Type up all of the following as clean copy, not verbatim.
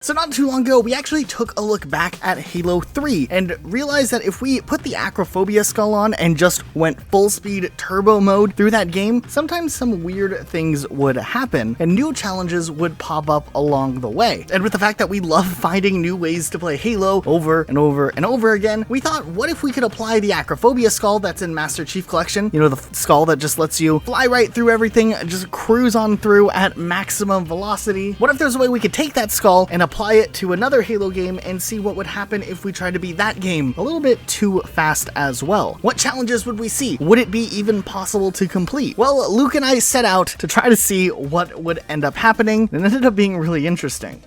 So not too long ago, we actually took a look back at Halo 3 and realized that if we put the Acrophobia skull on and just went full speed turbo mode through that game, sometimes some weird things would happen and new challenges would pop up along the way. And with the fact that we love finding new ways to play Halo over and over and over again, we thought, what if we could apply the Acrophobia skull that's in Master Chief Collection? You know, the skull that just lets you fly right through everything, just cruise on through at maximum velocity. What if there's a way we could take that skull and apply it to another Halo game and see what would happen if we tried to beat that game a little bit too fast as well? What challenges would we see? Would it be even possible to complete? Well, Luke and I set out to try to see what would end up happening, and it ended up being really interesting.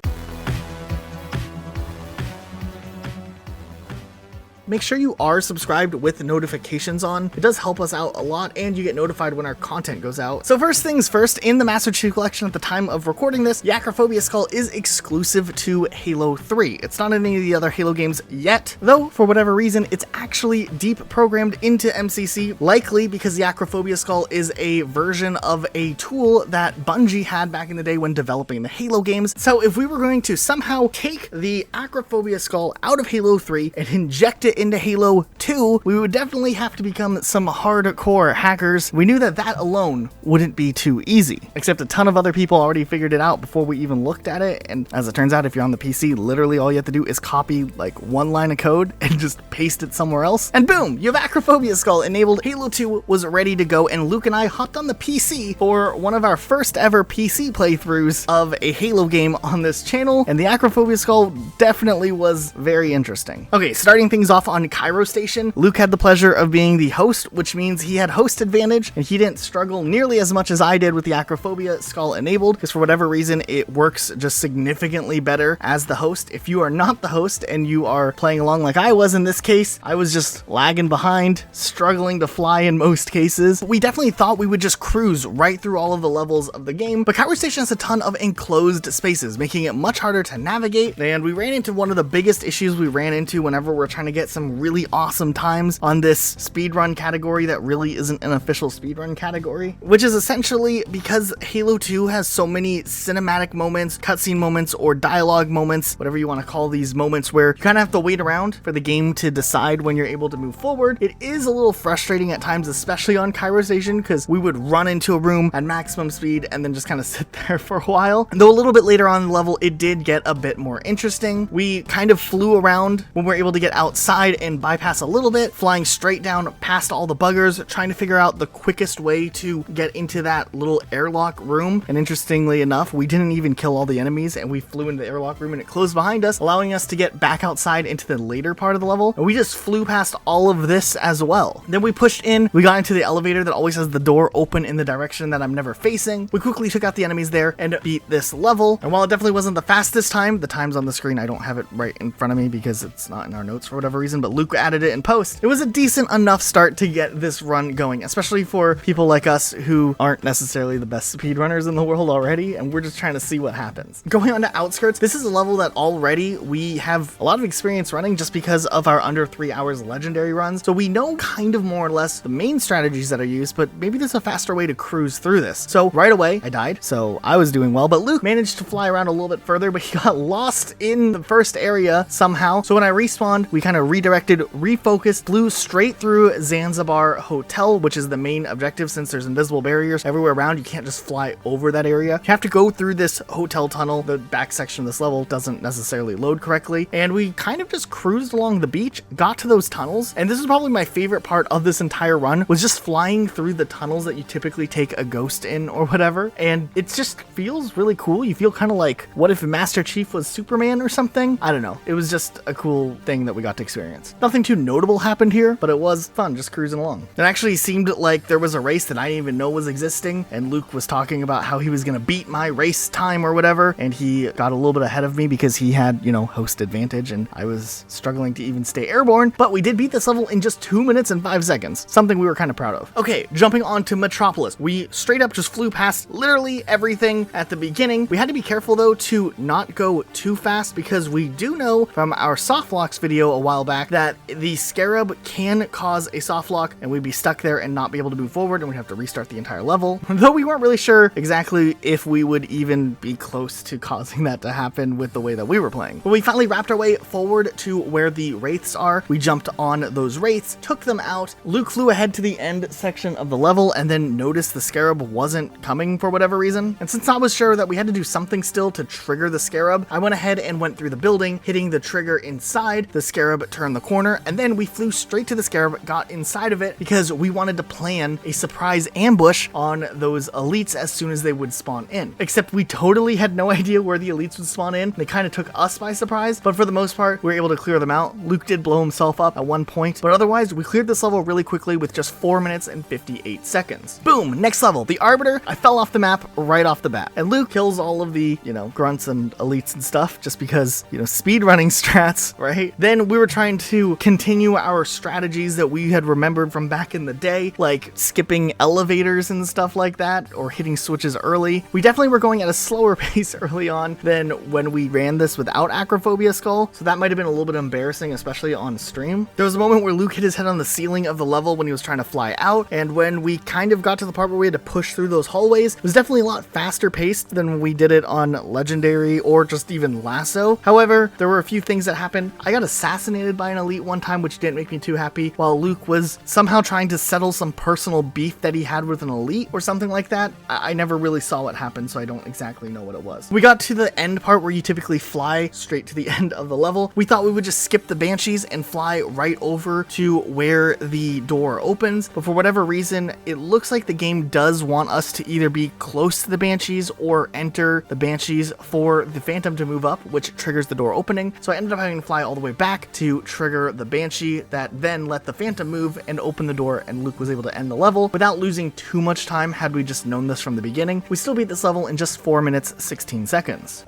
Make sure you are subscribed with notifications on. It does help us out a lot, and you get notified when our content goes out. So first things first, in the Master Chief Collection at the time of recording this, the Acrophobia skull is exclusive to Halo 3. It's not in any of the other Halo games yet, though for whatever reason, it's actually deep programmed into MCC, likely because the Acrophobia skull is a version of a tool that Bungie had back in the day when developing the Halo games. So if we were going to somehow take the Acrophobia skull out of Halo 3 and inject it into Halo 2, we would definitely have to become some hardcore hackers. We knew that that alone wouldn't be too easy, except a ton of other people already figured it out before we even looked at it. And as it turns out, if you're on the PC, literally all you have to do is copy like one line of code and just paste it somewhere else, and boom, you have Acrophobia skull enabled. Halo 2 was ready to go, and Luke and I hopped on the PC for one of our first ever PC playthroughs of a Halo game on this channel, and the Acrophobia skull definitely was very interesting. Okay, starting things off on Cairo Station, Luke had the pleasure of being the host, which means he had host advantage, and he didn't struggle nearly as much as I did with the Acrophobia skull enabled, because for whatever reason, it works just significantly better as the host. If you are not the host and you are playing along like I was in this case, I was just lagging behind, struggling to fly in most cases. We definitely thought we would just cruise right through all of the levels of the game, but Cairo Station has a ton of enclosed spaces, making it much harder to navigate, and we ran into one of the biggest issues we ran into whenever we're trying to get some really awesome times on this speedrun category that really isn't an official speedrun category, which is essentially because Halo 2 has so many cinematic moments, cutscene moments, or dialogue moments, whatever you want to call these moments, where you kind of have to wait around for the game to decide when you're able to move forward. It is a little frustrating at times, especially on Cairo Station, because we would run into a room at maximum speed and then just kind of sit there for a while. Though a little bit later on in the level, it did get a bit more interesting. We kind of flew around when we were able to get outside and bypass a little bit, flying straight down past all the buggers, trying to figure out the quickest way to get into that little airlock room. And interestingly enough, we didn't even kill all the enemies, and we flew into the airlock room and it closed behind us, allowing us to get back outside into the later part of the level. And we just flew past all of this as well. Then we pushed in, we got into the elevator that always has the door open in the direction that I'm never facing. We quickly took out the enemies there and beat this level. And while it definitely wasn't the fastest time, the time's on the screen, I don't have it right in front of me because it's not in our notes for whatever reason, but Luke added it in post. It was a decent enough start to get this run going, especially for people like us who aren't necessarily the best speedrunners in the world already, and we're just trying to see what happens. Going on to Outskirts, this is a level that already we have a lot of experience running just because of our under 3 hours legendary runs, so we know kind of more or less the main strategies that are used, but maybe there's a faster way to cruise through this. So right away, I died, so I was doing well, but Luke managed to fly around a little bit further, but he got lost in the first area somehow. So when I respawned, we kind of redirected, refocused, flew straight through Zanzibar Hotel, which is the main objective since there's invisible barriers everywhere around. You can't just fly over that area. You have to go through this hotel tunnel. The back section of this level doesn't necessarily load correctly, and we kind of just cruised along the beach, got to those tunnels, and this is probably my favorite part of this entire run, was just flying through the tunnels that you typically take a ghost in or whatever, and it just feels really cool. You feel kind of like, what if Master Chief was Superman or something? I don't know. It was just a cool thing that we got to experience. Nothing too notable happened here, but it was fun just cruising along. It actually seemed like there was a race that I didn't even know was existing, and Luke was talking about how he was going to beat my race time or whatever, and he got a little bit ahead of me because he had, you know, host advantage, and I was struggling to even stay airborne, but we did beat this level in just 2 minutes and 5 seconds, something we were kind of proud of. Okay, jumping on to Metropolis. We straight up just flew past literally everything at the beginning. We had to be careful though to not go too fast, because we do know from our soft locks video a while back fact that the scarab can cause a soft lock and we'd be stuck there and not be able to move forward, and we'd have to restart the entire level. Though we weren't really sure exactly if we would even be close to causing that to happen with the way that we were playing. But we finally wrapped our way forward to where the wraiths are. We jumped on those wraiths, took them out. Luke flew ahead to the end section of the level and then noticed the scarab wasn't coming for whatever reason. And since I was sure that we had to do something still to trigger the scarab, I went ahead and went through the building, hitting the trigger inside. The scarab turned the corner, and then we flew straight to the scarab, got inside of it because we wanted to plan a surprise ambush on those elites as soon as they would spawn in. Except we totally had no idea where the elites would spawn in. They kind of took us by surprise, but for the most part, we were able to clear them out. Luke did blow himself up at one point, but otherwise, we cleared this level really quickly with just 4 minutes and 58 seconds. Boom! Next level, the Arbiter. I fell off the map right off the bat. And Luke kills all of the, grunts and elites and stuff just because, speedrunning strats, right? Then we were trying to continue our strategies that we had remembered from back in the day, like skipping elevators and stuff like that, or hitting switches early. We definitely were going at a slower pace early on than when we ran this without Acrophobia skull, so that might have been a little bit embarrassing, especially on stream. There was a moment where Luke hit his head on the ceiling of the level when he was trying to fly out, and when we kind of got to the part where we had to push through those hallways, it was definitely a lot faster paced than when we did it on Legendary or just even Lasso. However, there were a few things that happened. I got assassinated by an elite one time, which didn't make me too happy, while Luke was somehow trying to settle some personal beef that he had with an elite or something like that. I never really saw what happened, so I don't exactly know what it was. We got to the end part where you typically fly straight to the end of the level. We thought we would just skip the banshees and fly right over to where the door opens, but for whatever reason, it looks like the game does want us to either be close to the banshees or enter the banshees for the phantom to move up, which triggers the door opening. So I ended up having to fly all the way back to trigger the banshee that then let the phantom move and open the door, and Luke was able to end the level without losing too much time. Had we just known this from the beginning, we still beat this level in just 4 minutes 16 seconds.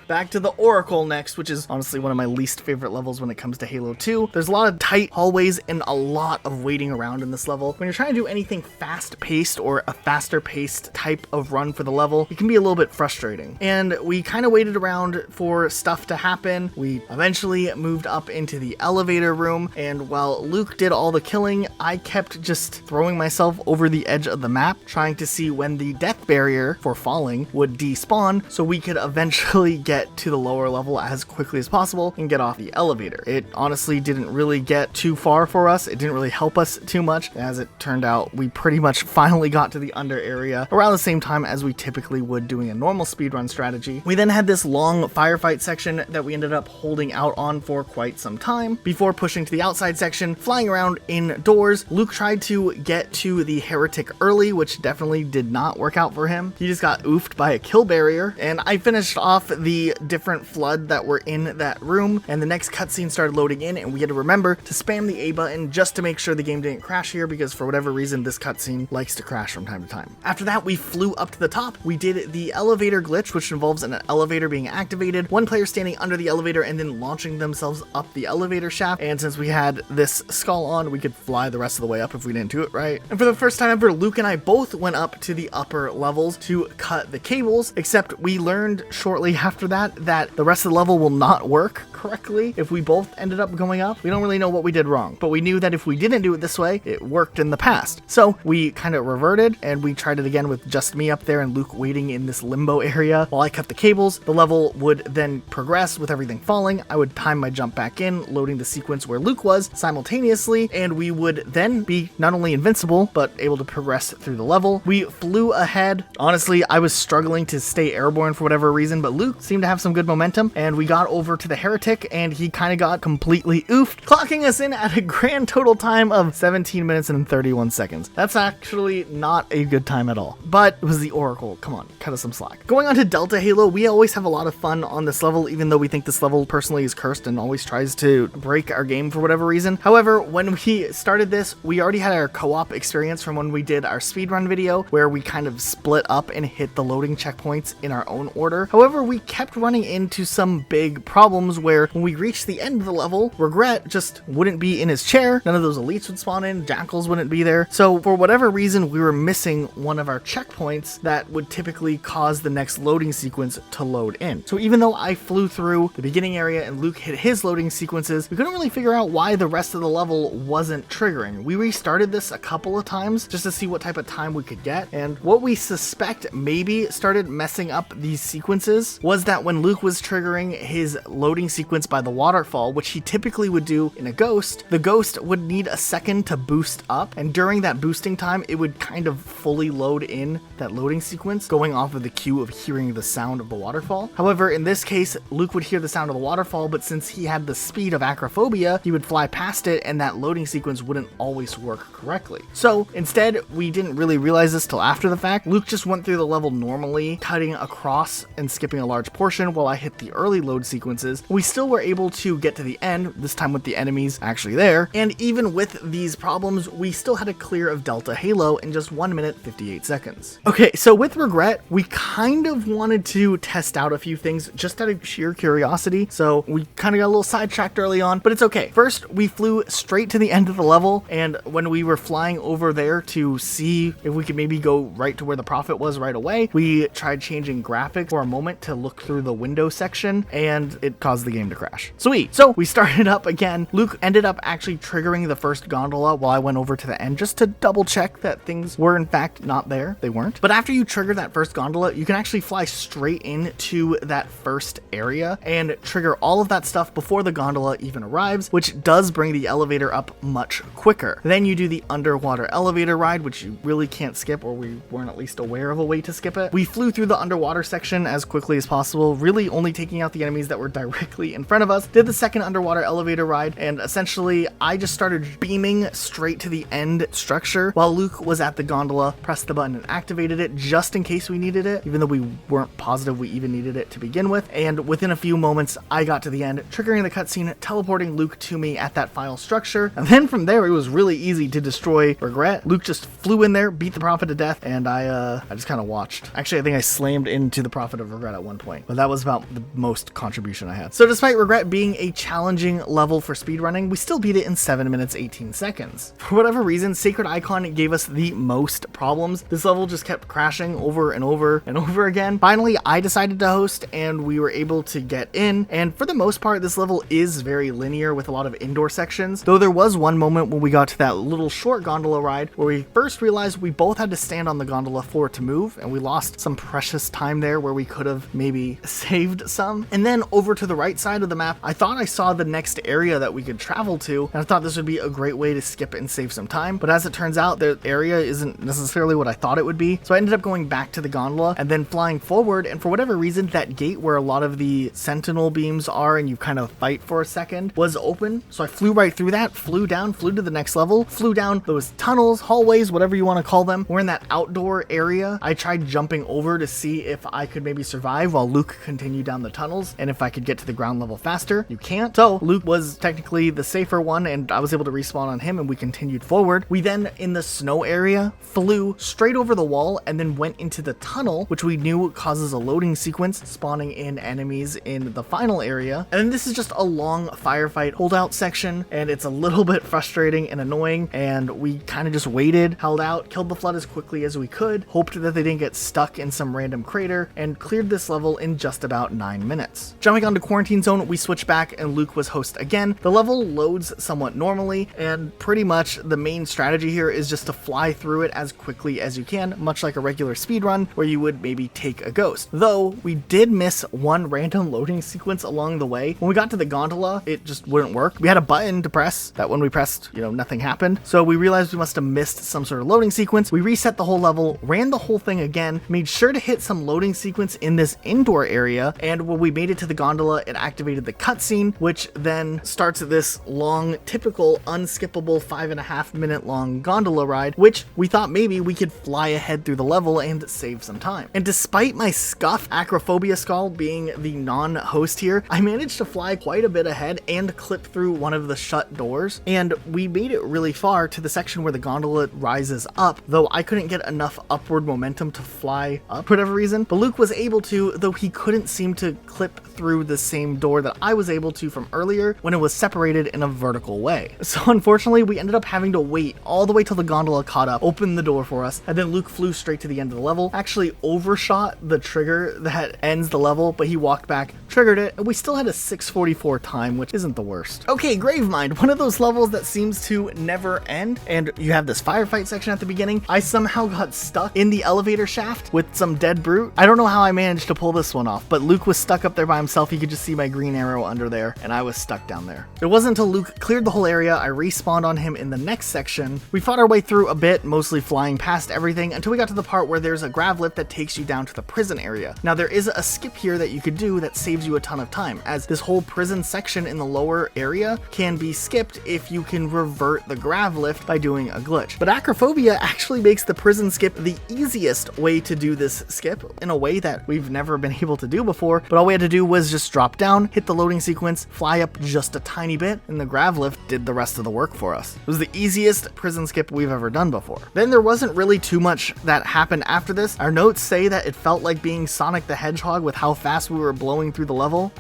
Back to the Oracle next, which is honestly one of my least favorite levels when it comes to Halo 2. There's a lot of tight hallways and a lot of waiting around in this level. When you're trying to do anything fast-paced or a faster-paced type of run for the level, it can be a little bit frustrating. And we kind of waited around for stuff to happen. We eventually moved up into the elevator room, and while Luke did all the killing, I kept just throwing myself over the edge of the map, trying to see when the death barrier for falling would despawn so we could eventually get to the lower level as quickly as possible and get off the elevator. It honestly didn't really get too far for us. It didn't really help us too much. As it turned out, we pretty much finally got to the under area around the same time as we typically would doing a normal speedrun strategy. We then had this long firefight section that we ended up holding out on for quite some time before pushing to the outside section, flying around indoors. Luke tried to get to the heretic early, which definitely did not work out for him. He just got oofed by a kill barrier, and I finished off the different flood that were in that room, and the next cutscene started loading in, and we had to remember to spam the A button just to make sure the game didn't crash here, because for whatever reason this cutscene likes to crash from time to time. After that, we flew up to the top. We did the elevator glitch, which involves an elevator being activated, one player standing under the elevator and then launching themselves up the elevator shaft, and since we had this skull on, we could fly the rest of the way up if we didn't do it right. And for the first time ever, Luke and I both went up to the upper levels to cut the cables, except we learned shortly after that the rest of the level will not work correctly if we both ended up going up. We don't really know what we did wrong, but we knew that if we didn't do it this way, it worked in the past. So we kind of reverted and we tried it again with just me up there and Luke waiting in this limbo area while I cut the cables. The level would then progress with everything falling. I would time my jump back in, loading the sequence where Luke was simultaneously, and we would then be not only invincible, but able to progress through the level. We flew ahead. Honestly, I was struggling to stay airborne for whatever reason, but Luke seemed to have some good momentum, and we got over to the heretic, and he kind of got completely oofed, clocking us in at a grand total time of 17 minutes and 31 seconds. That's actually not a good time at all, but it was the Oracle. Come on, cut us some slack. Going on to Delta Halo, we always have a lot of fun on this level, even though we think this level personally is cursed and always tries to break our game for whatever reason. However, when we started this, we already had our co-op experience from when we did our speedrun video, where we kind of split up and hit the loading checkpoints in our own order. However, we kept running into some big problems where when we reached the end of the level, Regret just wouldn't be in his chair, none of those elites would spawn in, Jackals wouldn't be there. So for whatever reason, we were missing one of our checkpoints that would typically cause the next loading sequence to load in. So even though I flew through the beginning area and Luke hit his loading sequences, we couldn't really figure out why the rest of the level wasn't triggering. We restarted this a couple of times just to see what type of time we could get, and what we suspect maybe started messing up these sequences was that when Luke was triggering his loading sequence by the waterfall, which he typically would do in a ghost, the ghost would need a second to boost up, and during that boosting time it would kind of fully load in that loading sequence, going off of the cue of hearing the sound of the waterfall. However, in this case, Luke would hear the sound of the waterfall, but since he had the speed of Acrophobia, he would fly past it and that loading sequence wouldn't always work correctly. So instead, we didn't really realize this till after the fact. Luke just went through the level normally, cutting across and skipping a large portion while I hit the early load sequences. We still were able to get to the end, this time with the enemies actually there, and even with these problems, we still had a clear of Delta Halo in just 1 minute 58 seconds. Okay, so with Regret, we kind of wanted to test out a few things just out of sheer curiosity, so we kind of got a little sidetracked early on, but it's okay. First, we flew straight to the end of the level, and when we were flying over there to see if we could maybe go right to where the Prophet was right away, we tried changing graphics for a moment to look through the window section, and it caused the game to crash. Sweet. So we started up again. Luke ended up actually triggering the first gondola while I went over to the end just to double check that things were in fact not there. They weren't. But after you trigger that first gondola, you can actually fly straight into that first area and trigger all of that stuff before the gondola even arrives, which does bring the elevator up much quicker. Then you do the underwater elevator ride, which you really can't skip, or we weren't at least aware of a way to skip it. We flew through the underwater section as quickly as possible, really only taking out the enemies that were directly in front of us, did the second underwater elevator ride, and essentially I just started beaming straight to the end structure while Luke was at the gondola, pressed the button and activated it just in case we needed it, even though we weren't positive we even needed it to begin with. And within a few moments, I got to the end, triggering the cutscene, teleporting Luke to me at that final structure. And then from there, it was really easy to destroy Regret. Luke just flew in there, beat the Prophet to death, and I just kind of watched. Actually, I think I slammed into the Prophet of Regret at one point, but that was about the most contribution I had. So despite Regret being a challenging level for speedrunning, we still beat it in 7 minutes 18 seconds. For whatever reason, Sacred Icon gave us the most problems. This level just kept crashing over and over and over again. Finally, I decided to host and we were able to get in, and for the most part, this level is very linear with a lot of indoor sections, though there was one moment when we got to that little short gondola ride where we first realized we both had to stand on the gondola for it to move, and we lost some precious time there where we could have maybe saved some. And then over to the right side of the map, I thought I saw the next area that we could travel to, and I thought this would be a great way to skip and save some time, but as it turns out, the area isn't necessarily what I thought it would be, so I ended up going back to the gondola and then flying forward, and for whatever reason, that gate where a lot of the sentinel beams are and you kind of fight for a second was open, so I flew right through that, flew down, flew to the next level, flew down those tunnels, hallways, whatever you want to call them. We're in that outdoor area. I tried jumping over to see if I could maybe survive while Luke continued down the tunnels, and if I could get to the ground level faster. You can't. So Luke was technically the safer one, and I was able to respawn on him, and we continued forward. We then, in the snow area, flew straight over the wall and then went into the tunnel, which we knew causes a loading sequence, spawning in enemies in the final area. And then this is just a long firefight holdout section, and it's a little bit frustrating and annoying, and we kind of just waited, held out, killed the flood as quickly as we could, hoped that they didn't get stuck in some random crater, and cleared this level in just about 9 minutes. Jumping onto Quarantine Zone, we switched back and Luke was host again. The level loads somewhat normally, and pretty much the main strategy here is just to fly through it as quickly as you can, much like a regular speedrun where you would maybe take a ghost. Though we did miss one random loading sequence along the way. When we got to the gondola, it just wouldn't work. We had a button to press that when we pressed, nothing happened. So we realized we must have missed some sort of loading sequence. We reset the whole level, ran the whole thing again, made sure to hit some loading sequence in this indoor area, and when we made it to the gondola, it activated the cutscene, which then starts this long, typical, unskippable 5.5 minute long gondola ride, which we thought maybe we could fly ahead through the level and save some time. And despite my scuffed Acrophobia skull being the non-host here, I managed to fly quite a bit ahead and clip through one of the shut doors, and we made it really far to the section where the gondola rises up, though I couldn't get enough upward momentum to fly up for whatever reason, but Luke was able to, though he couldn't seem to clip through the same door that I was able to from earlier when it was separated in a vertical way. So unfortunately, we ended up having to wait all the way till the gondola caught up, opened the door for us, and then Luke flew straight to the end of the level, actually overshot the trigger that ends the level, but he walked back, triggered it, and we still had a 6:44 time, which isn't the worst. Okay, Gravemind, one of those levels that seems to never end, and you have this firefight section at the beginning. I somehow got stuck in the elevator shaft with some dead brute. I don't know how I managed to pull this one off, but Luke was stuck up there by himself. You could just see my green arrow under there, and I was stuck down there. It wasn't until Luke cleared the whole area, I respawned on him in the next section. We fought our way through a bit, mostly flying past everything, until we got to the part where there's a grav lift that takes you down to the prison area. Now there is a skip here that you could do that saves you a ton of time, as this whole prison section in the lower area can be skipped if you can revert the grav lift by doing a glitch. But Acrophobia actually makes the prison skip the easiest way to do this skip in a way that we've never been able to do before. But all we had to do was just drop down, hit the loading sequence, fly up just a tiny bit, and the grav lift did the rest of the work for us. It was the easiest prison skip we've ever done before. Then there wasn't really too much that happened after this. Our notes say that it felt like being Sonic the Hedgehog with how fast we were blowing through the level.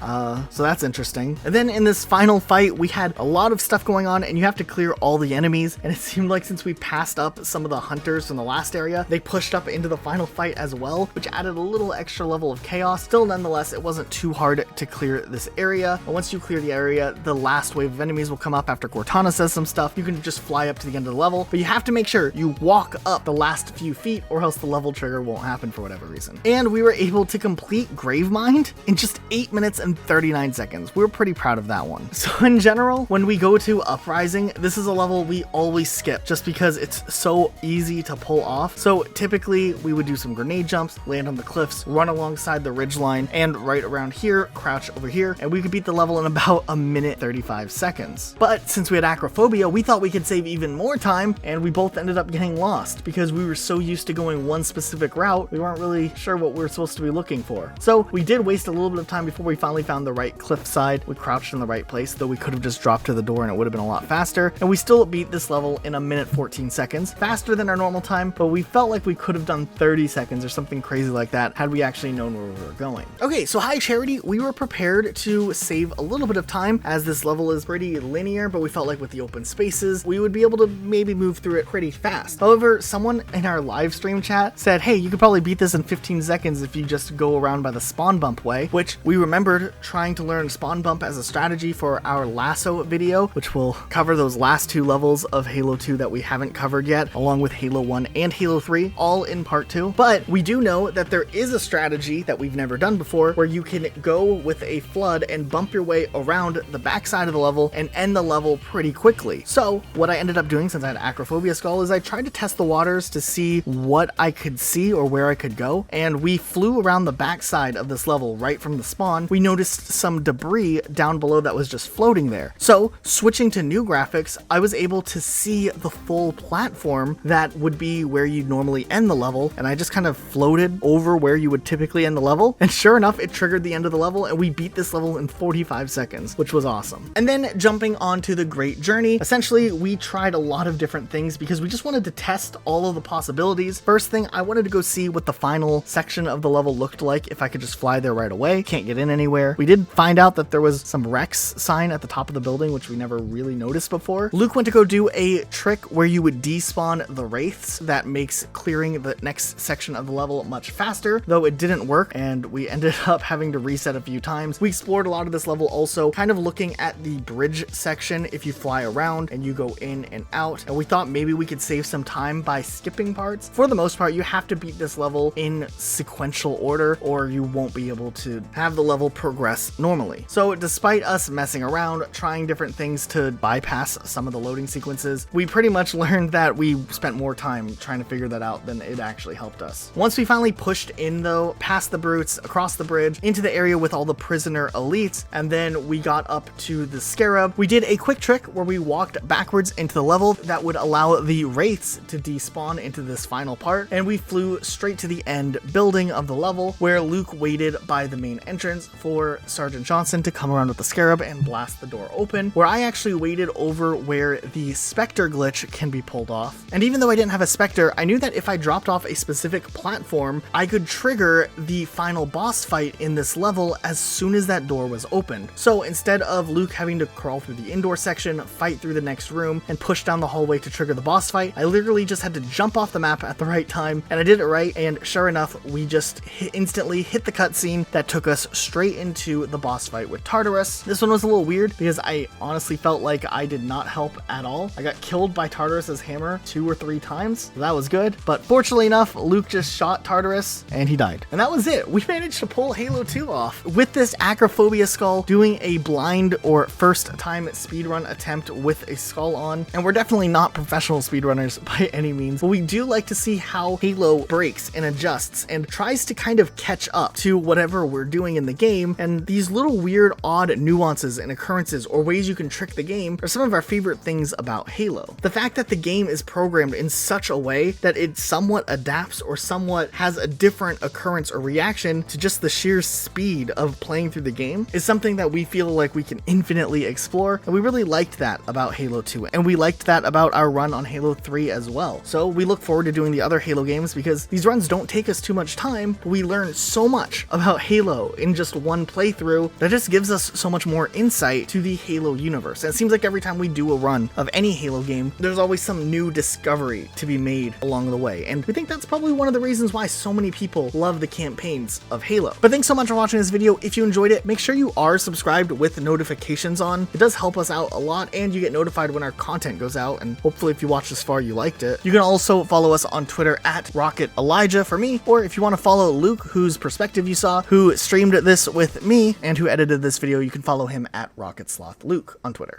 So that's interesting. And then in this final fight, we had a lot of stuff going on, and you have to clear all the enemies. And it seemed like since we passed up some of the hunters from the last area, they pushed up into the final fight as well, which added a little extra level of chaos. Still, nonetheless, it wasn't too hard to clear this area. But once you clear the area, the last wave of enemies will come up after Cortana says some stuff. You can just fly up to the end of the level, but you have to make sure you walk up the last few feet or else the level trigger won't happen for whatever reason. And we were able to complete Gravemind in just 8 minutes and 39 seconds. We were pretty proud of that one. So in general, when we go to Uprising, this is a level we always skip just because it's so easy to pull off. So typically we would do some grenade jumps, land on the cliffs, run alongside the ridgeline, and right around here, crouch over here, and we could beat the level in about a minute 35 seconds. But since we had Acrophobia, we thought we could save even more time, and we both ended up getting lost because we were so used to going one specific route, we weren't really sure what we were supposed to be looking for. So we did waste a little bit of time before we finally found the right cliff side. We crouched in the right place, though we could have just dropped to the door and it would have been a lot faster. And we still beat this level in a minute 14 seconds, faster than our normal time, but we felt like we could have done 30 seconds or something crazy like that had we actually known where we were going. Okay, so hi Charity, we were prepared to save a little bit of time as this level is pretty linear, but we felt like with the open spaces, we would be able to maybe move through it pretty fast. However, someone in our live stream chat said, hey, you could probably beat this in 15 seconds if you just go around by the spawn bump way, which we remembered trying to learn spawn bump as a strategy for our lasso video, which will cover those last two levels of Halo 2 that we haven't covered yet, along with Halo 1 and Halo 3, all in part 2. But we do know that there is a strategy that we've never done before where you can go with a flood and bump your way around the backside of the level and end the level pretty quickly. So what I ended up doing, since I had Acrophobia Skull, is I tried to test the waters to see what I could see or where I could go, and we flew around the backside of this level right from the spawn. We noticed some debris down below that was just floating there. So switching to new graphics, I was able to see the full platform that would be where you'd normally end the level, and I just kind of floated over where you would typically end the level, and sure enough, it triggered the end of the level, and we beat this level in 45 seconds, which was awesome. And then jumping on to the Great Journey, essentially we tried a lot of different things because we just wanted to test all of the possibilities. First thing, I wanted to go see what the final section of the level looked like if I could just fly there right away. Can't get in anywhere. We did find out that there was some Rex sign at the top of the building, which we never really noticed before. Luke went to go do a trick where you would despawn the wraiths that makes clearing the next section of the level much faster, though it didn't work and we ended up having to reset a few times. We explored a lot of this level also, kind of looking at the bridge section if you fly around and you go in and out, and we thought maybe we could save some time by skipping parts. For the most part, you have to beat this level in sequential order or you won't be able to have the level progress normally. So despite us messing around, trying different things to bypass some of the loading sequences, we pretty much learned that we spent more time trying to figure that out than it actually helped us. Once we finally pushed in though, past the brutes, across the bridge, into the area with all the prisoner elites, and then we got up to the scarab, we did a quick trick where we walked backwards into the level that would allow the wraiths to despawn into this final part, and we flew straight to the end building of the level where Luke waited by the main entrance for Sergeant Johnson to come around with the scarab and blast the door open, where I actually waited over where the Spectre glitch can be pulled off. And even though I didn't have a Spectre, I knew that if I dropped off a specific platform, I could trigger the final boss fight in this level as soon as that door was opened. So instead of Luke having to crawl through the indoor section, fight through the next room, and push down the hallway to trigger the boss fight, I literally just had to jump off the map at the right time, and I did it right, and sure enough, we just instantly hit the cutscene that took us straight into the boss fight with Tartarus. This one was a little weird because I honestly felt like I did not help at all. I got killed by Tartarus's hammer 2 or 3 times. So that was good, but fortunately enough, Luke just shot Tartarus and he died. And that was it. We managed to pull Halo 2 off with this Acrophobia skull, doing a blind or first time speedrun attempt with a skull on. And we're definitely not professional speedrunners by any means, but we do like to see how Halo breaks and adjusts and tries to kind of catch up to whatever we're doing in the game. And these little weird, odd nuances and occurrences or ways you can trick the game are some of our favorite things about Halo. The fact that the game is programmed in such a way that it somewhat adapts or somewhat has a different occurrence or reaction to just the sheer speed of playing through the game is something that we feel like we can infinitely explore, and we really liked that about Halo 2, and we liked that about our run on Halo 3 as well. So we look forward to doing the other Halo games because these runs don't take us too much time, but we learn so much about Halo in just one playthrough that just gives us so much more insight to the Halo universe. And it seems like every time we do a run of any Halo game, there's always some new discovery to be made along the way, and we think that's probably one of the reasons why so many people love the campaigns of Halo. But thanks so much for watching this video. If you enjoyed it, make sure you are subscribed with notifications on. It does help us out a lot, and you get notified when our content goes out, and hopefully if you watched this far, you liked it. You can also follow us on Twitter at Rocket Elijah for me, or if you want to follow Luke, whose perspective you saw, who streamed this with me, and who edited this video, you can follow him at Rocket Sloth Luke on Twitter.